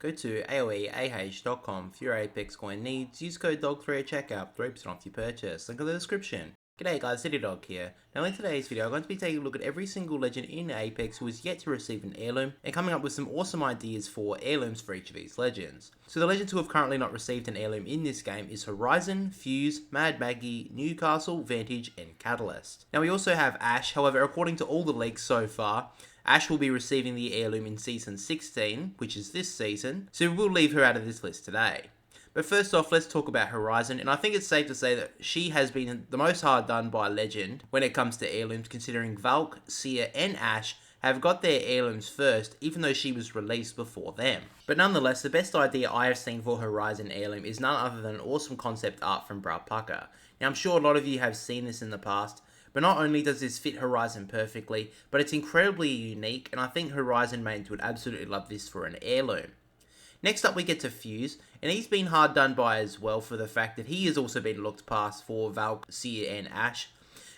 Go to aoeah.com for your Apex coin needs. Use code DOG3 at checkout, 3% off your purchase. Link in the description. G'day guys, DYLIEDOG here. Now in today's video I'm going to be taking a look at every single legend in Apex who is yet to receive an heirloom and coming up with some awesome ideas for heirlooms for each of these legends. So the legends who have currently not received an heirloom in this game is Horizon, Fuse, Mad Maggie, Newcastle, Vantage and Catalyst. Now we also have Ash, however according to all the leaks so far, Ash will be receiving the heirloom in Season 16, which is this season, so we'll leave her out of this list today. But first off, let's talk about Horizon, and I think it's safe to say that she has been the most hard done by Legend when it comes to heirlooms, considering Valk, Seer and Ash have got their heirlooms first, even though she was released before them. But nonetheless, the best idea I have seen for Horizon heirloom is none other than awesome concept art from Paca. Now I'm sure a lot of you have seen this in the past, but not only does this fit Horizon perfectly, but it's incredibly unique, and I think Horizon mains would absolutely love this for an heirloom. Next up we get to Fuse, and he's been hard done by as well for the fact that he has also been looked past for Valk, Seer and Ash,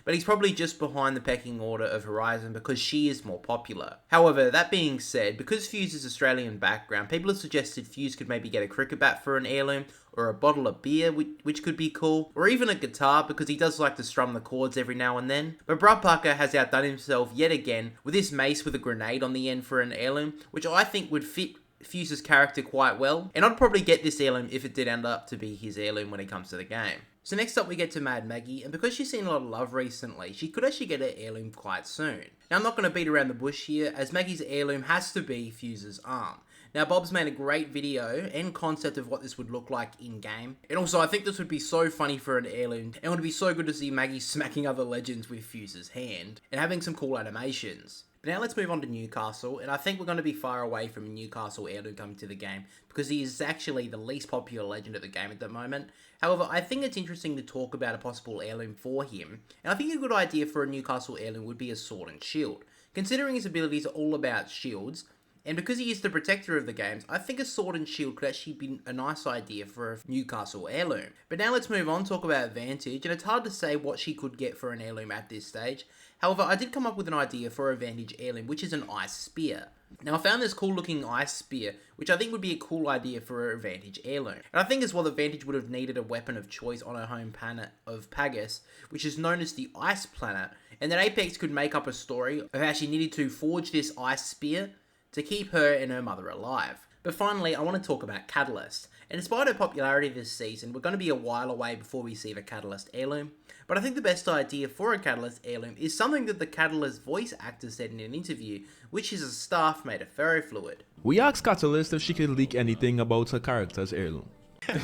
but he's probably just behind the pecking order of Horizon because she is more popular. However, that being said, because Fuse is Australian background, people have suggested Fuse could maybe get a cricket bat for an heirloom, or a bottle of beer, which could be cool, or even a guitar because he does like to strum the chords every now and then. But Paca has outdone himself yet again with this mace with a grenade on the end for an heirloom, which I think would fit Fuse's character quite well, and I'd probably get this heirloom if it did end up to be his heirloom when it comes to the game. So next up we get to Mad Maggie, and because she's seen a lot of love recently, she could actually get her heirloom quite soon. Now I'm not going to beat around the bush here, as Maggie's heirloom has to be Fuse's arm. Now Bobz made a great video and concept of what this would look like in game, and also I think this would be so funny for an heirloom, and it would be so good to see Maggie smacking other legends with Fuse's hand, and having some cool animations. But now let's move on to Newcastle, and I think we're going to be far away from Newcastle heirloom coming to the game, because he is actually the least popular legend of the game at the moment. However, I think it's interesting to talk about a possible heirloom for him, and I think a good idea for a Newcastle heirloom would be a sword and shield. Considering his abilities are all about shields, and because he is the protector of the games, I think a sword and shield could actually be a nice idea for a Newcastle heirloom. But now let's move on, talk about Vantage, and it's hard to say what she could get for an heirloom at this stage. However, I did come up with an idea for a Vantage heirloom, which is an ice spear. Now I found this cool looking ice spear, which I think would be a cool idea for a Vantage heirloom. And I think as well that Vantage would have needed a weapon of choice on her home planet of Paca, which is known as the Ice Planet, and that Apex could make up a story of how she needed to forge this ice spear to keep her and her mother alive. But finally, I want to talk about Catalyst. And despite her popularity this season, we're going to be a while away before we see the Catalyst heirloom. But I think the best idea for a Catalyst heirloom is something that the Catalyst voice actor said in an interview, which is a staff made of ferrofluid. We asked Catalyst if she could leak anything about her character's heirloom.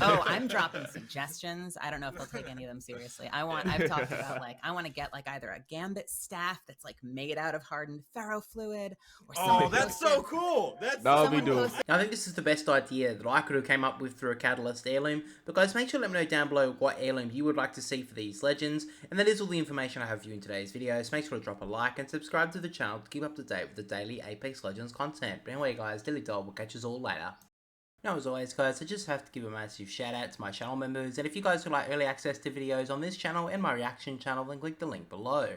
Oh, I'm dropping suggestions. I don't know if they'll take any of them seriously. I've talked about I want to get either a gambit staff that's made out of hardened ferrofluid or something. Oh, that's so cool. That would be dope. Now I think this is the best idea that I could have came up with through a Catalyst heirloom, but guys make sure to let me know down below what heirloom you would like to see for these legends, and that is all the information I have for you in today's video, so make sure to drop a like and subscribe to the channel to keep up to date with the daily Apex Legends content. But anyway guys, DYLIEDOG will catch us all later. Now as always guys, I just have to give a massive shout out to my channel members, and if you guys would like early access to videos on this channel and my reaction channel, then click the link below.